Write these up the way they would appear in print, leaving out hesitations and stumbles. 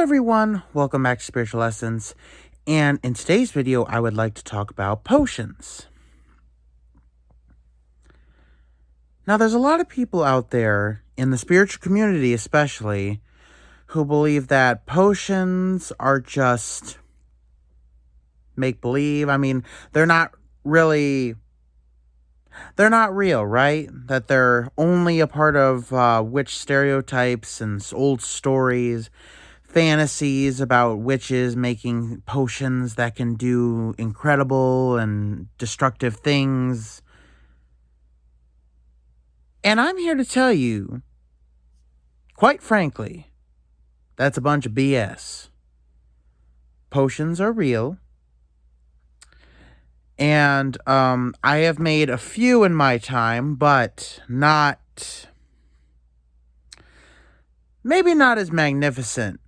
everyone, welcome back to Spiritual Lessons, and in today's video I would like to talk about potions. Now there's a lot of people out there, in the spiritual community especially, who believe that potions are just make-believe. I mean, they're not real, right? That they're only a part of witch stereotypes and old stories, fantasies about witches making potions that can do incredible and destructive things. And I'm here to tell you, quite frankly, that's a bunch of BS. Potions are real. And I have made a few in my time, but maybe not as magnificent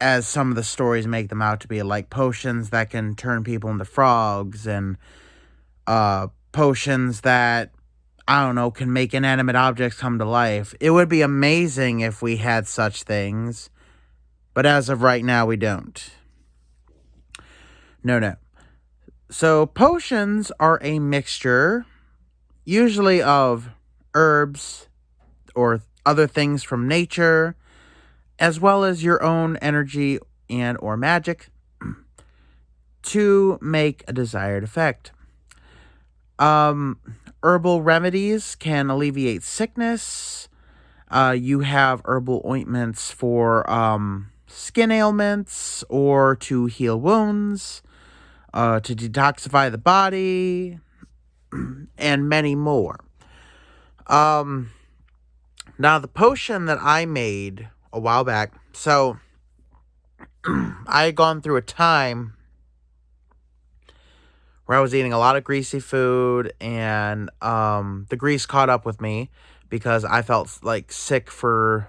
as some of the stories make them out to be, like potions that can turn people into frogs, and potions that, I don't know, can make inanimate objects come to life. It would be amazing if we had such things, but as of right now, we don't. No. So, potions are a mixture, usually of herbs or other things from nature, as well as your own energy and or magic to make a desired effect. Herbal remedies can alleviate sickness. You have herbal ointments for skin ailments or to heal wounds, to detoxify the body, and many more. Now, the potion that I made a while back, so I had gone through a time where I was eating a lot of greasy food, and the grease caught up with me because I felt like sick for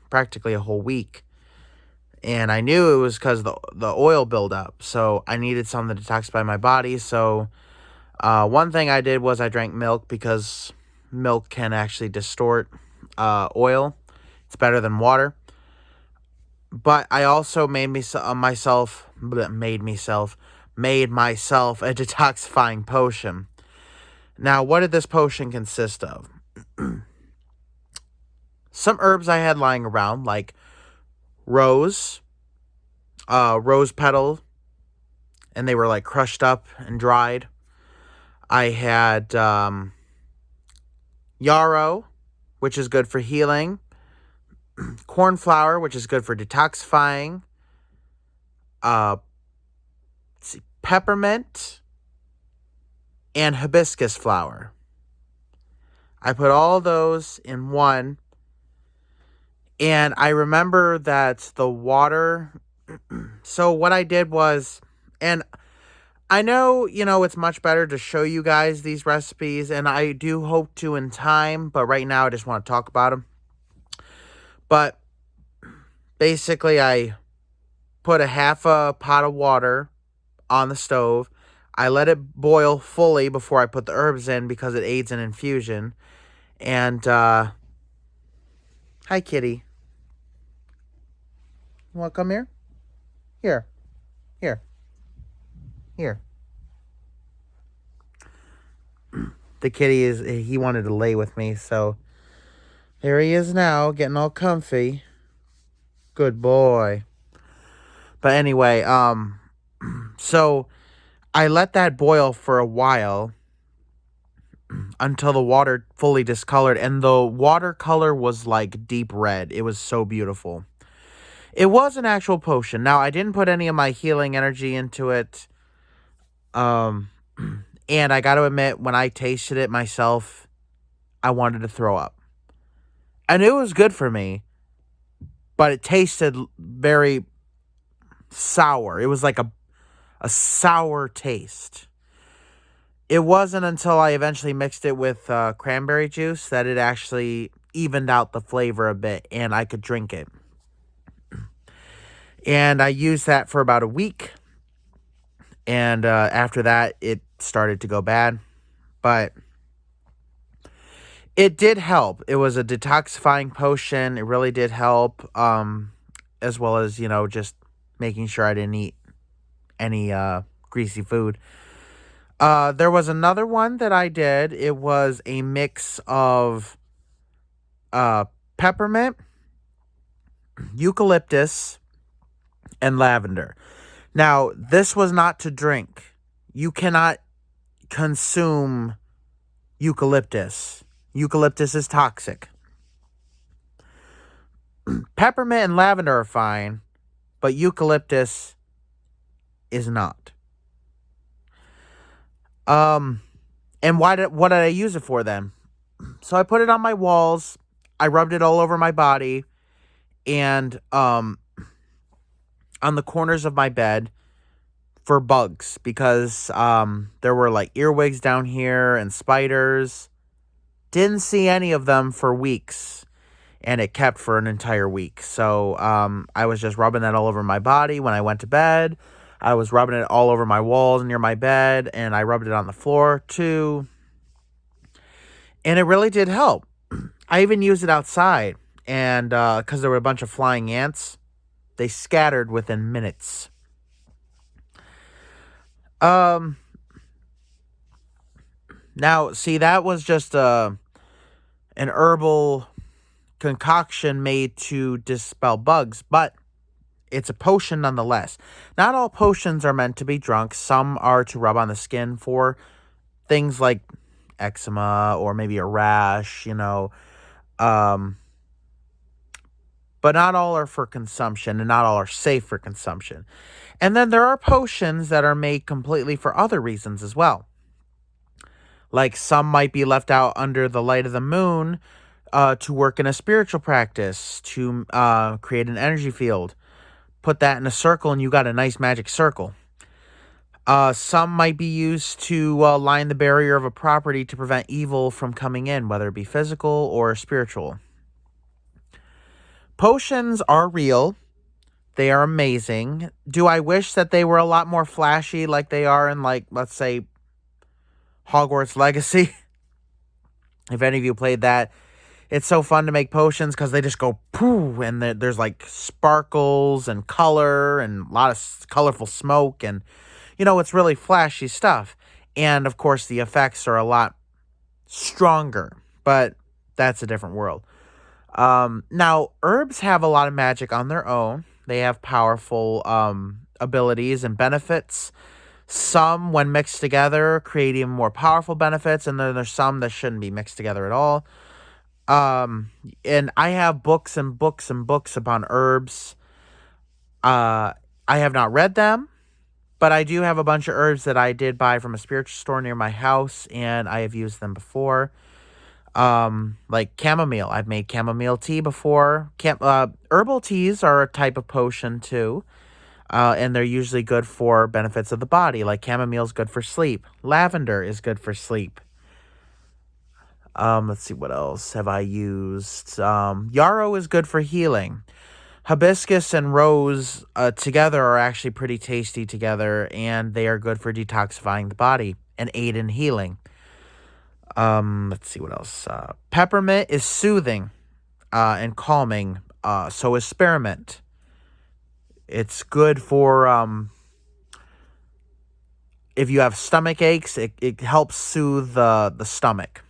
practically a whole week. And I knew it was because the oil buildup, so I needed something to detoxify my body. So one thing I did was I drank milk, because milk can actually distort oil. It's better than water. But I also made myself a detoxifying potion. Now, what did this potion consist of? Some herbs I had lying around, like rose petal, and they were like crushed up and dried. I had yarrow, which is good for healing. Cornflower, which is good for detoxifying. Peppermint, and hibiscus flower. I put all those in one, and I remember that the water, so what I did was, and I know, it's much better to show you guys these recipes, and I do hope to in time, but right now I just want to talk about them. But basically, I put a half a pot of water on the stove. I let it boil fully before I put the herbs in, because it aids in infusion. And, hi, kitty. You want to come here? Here. The kitty he wanted to lay with me, so there he is now, getting all comfy. Good boy. But anyway, so I let that boil for a while until the water fully discolored, and the water color was like deep red. It was so beautiful. It was an actual potion. Now, I didn't put any of my healing energy into it. And I got to admit, when I tasted it myself, I wanted to throw up. And it was good for me, but it tasted very sour. It was like a sour taste. It wasn't until I eventually mixed it with cranberry juice that it actually evened out the flavor a bit, and I could drink it. And I used that for about a week, and after that, it started to go bad. But it did help. It was a detoxifying potion. It really did help. as well as, just making sure I didn't eat any greasy food. There was another one that I did. It was a mix of peppermint, eucalyptus, and lavender. Now, this was not to drink. You cannot consume eucalyptus. Eucalyptus is toxic. Peppermint and lavender are fine, but eucalyptus is not. And what did I use it for then? So I put it on my walls. I rubbed it all over my body, and on the corners of my bed for bugs, because there were like earwigs down here and spiders. Didn't see any of them for weeks, and it kept for an entire week. So I was just rubbing that all over my body when I went to bed. I was rubbing it all over my walls near my bed, and I rubbed it on the floor too. And it really did help. I even used it outside, and because there were a bunch of flying ants, they scattered within minutes. Now, see, that was just an herbal concoction made to dispel bugs, but it's a potion nonetheless. Not all potions are meant to be drunk. Some are to rub on the skin for things like eczema or maybe a rash, but not all are for consumption, and not all are safe for consumption. And then there are potions that are made completely for other reasons as well. Like some might be left out under the light of the moon to work in a spiritual practice, to create an energy field. Put that in a circle and you got a nice magic circle. Some might be used to line the barrier of a property to prevent evil from coming in, whether it be physical or spiritual. Potions are real. They are amazing. Do I wish that they were a lot more flashy like they are in, like, let's say, Hogwarts Legacy? If any of you played that, it's so fun to make potions because they just go poof, and there's like sparkles and color and a lot of colorful smoke, and it's really flashy stuff. And of course the effects are a lot stronger, but that's a different world. Now, herbs have a lot of magic on their own. They have powerful abilities and benefits. Some, when mixed together, create even more powerful benefits, and then there's some that shouldn't be mixed together at all. And I have books and books and books upon herbs. I have not read them, but I do have a bunch of herbs that I did buy from a spiritual store near my house, and I have used them before. Like chamomile. I've made chamomile tea before. Herbal teas are a type of potion too. And they're usually good for benefits of the body. Like chamomile is good for sleep. Lavender is good for sleep. Let's see, what else have I used? Yarrow is good for healing. Hibiscus and rose together are actually pretty tasty together, and they are good for detoxifying the body and aid in healing. Let's see what else. Peppermint is soothing and calming. So is spearmint. It's good for if you have stomach aches. It helps soothe the stomach.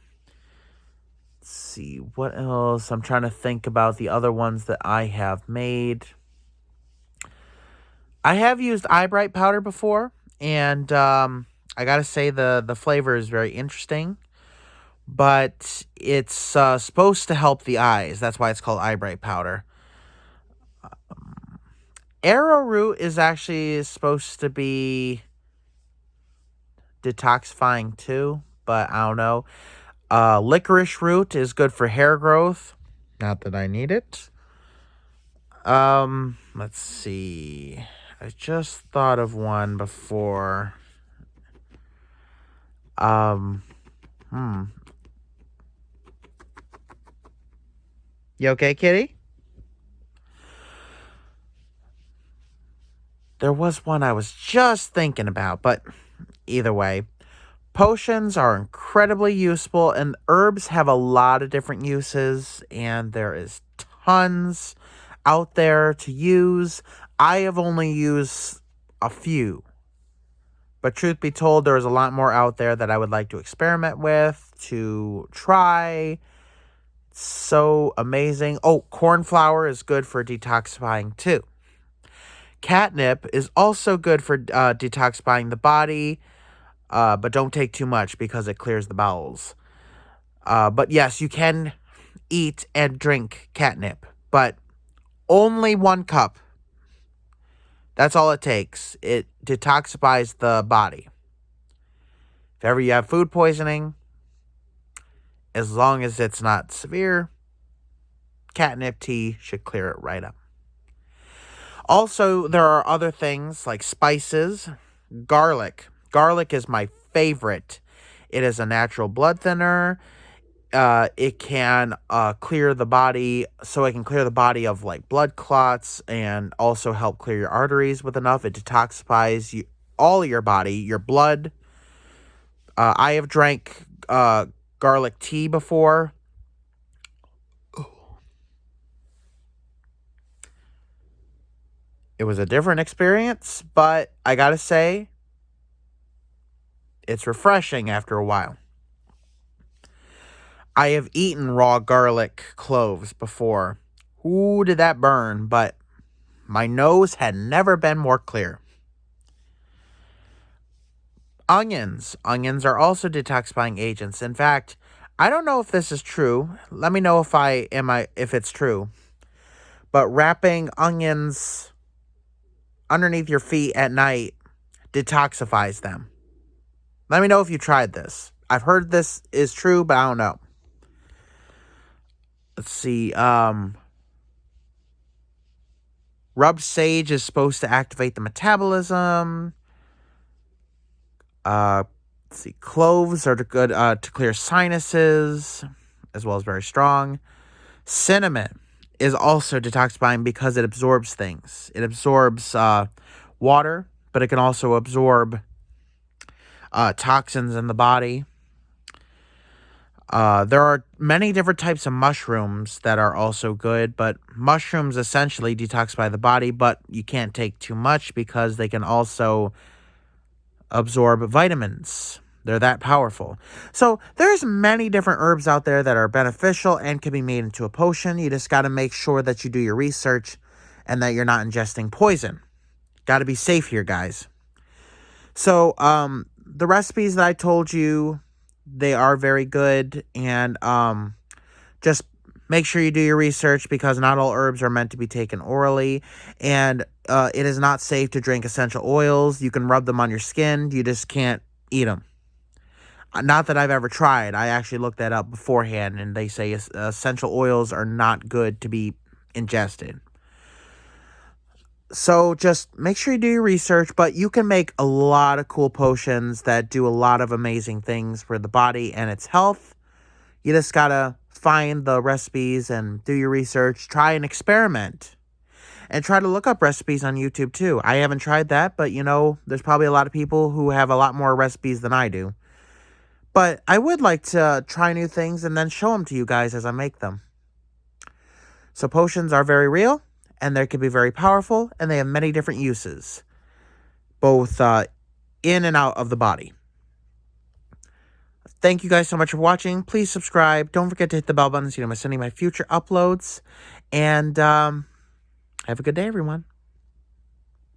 Let's see what else. I'm trying to think about the other ones that I have made. I have used eye bright powder before, and I gotta say the flavor is very interesting. But it's supposed to help the eyes. That's why it's called eye bright powder. Arrowroot is actually supposed to be detoxifying too, but I don't know. Licorice root is good for hair growth. Not that I need it. Let's see. I just thought of one before. You okay, kitty? There was one I was just thinking about, but either way, potions are incredibly useful, and herbs have a lot of different uses, and there is tons. out there to use. I have only used a few. But truth be told, there is a lot more out there that I would like to experiment with, to try. It's so amazing. Oh, cornflower is good for detoxifying too. Catnip is also good for detoxifying the body, but don't take too much because it clears the bowels. But yes, you can eat and drink catnip, but only 1 cup. That's all it takes. It detoxifies the body. If ever you have food poisoning, as long as it's not severe, catnip tea should clear it right up. Also, there are other things like spices. Garlic. Garlic is my favorite. It is a natural blood thinner. It can clear the body, so it can clear the body of like blood clots and also help clear your arteries with enough. It detoxifies all of your body, your blood. I have drank garlic tea before. It was a different experience, but I gotta say, it's refreshing after a while. I have eaten raw garlic cloves before. Ooh, did that burn, but my nose had never been more clear. Onions. Onions are also detoxifying agents. In fact, I don't know if this is true. Let me know if it's true. But wrapping onions underneath your feet at night detoxifies them. Let me know if you tried this. I've heard this is true, but I don't know. Let's see. Rubbed sage is supposed to activate the metabolism. Let's see. Cloves are good to clear sinuses, as well as very strong. Cinnamon is also detoxifying because it absorbs things. It absorbs water, but it can also absorb toxins in the body. There are many different types of mushrooms that are also good, but mushrooms essentially detoxify the body, but you can't take too much because they can also absorb vitamins. They're that powerful. So there's many different herbs out there that are beneficial and can be made into a potion. You just got to make sure that you do your research and that you're not ingesting poison. Got to be safe here, guys. So the recipes that I told you, they are very good. And just make sure you do your research because not all herbs are meant to be taken orally. And it is not safe to drink essential oils. You can rub them on your skin. You just can't eat them. Not that I've ever tried. I actually looked that up beforehand, and they say essential oils are not good to be ingested. So just make sure you do your research, but you can make a lot of cool potions that do a lot of amazing things for the body and its health. You just gotta find the recipes and do your research. Try and experiment. And try to look up recipes on YouTube too. I haven't tried that, but there's probably a lot of people who have a lot more recipes than I do. But I would like to try new things and then show them to you guys as I make them. So potions are very real, and they can be very powerful, and they have many different uses, both in and out of the body. Thank you guys so much for watching. Please subscribe. Don't forget to hit the bell button so you don't miss any of my future uploads. And have a good day, everyone.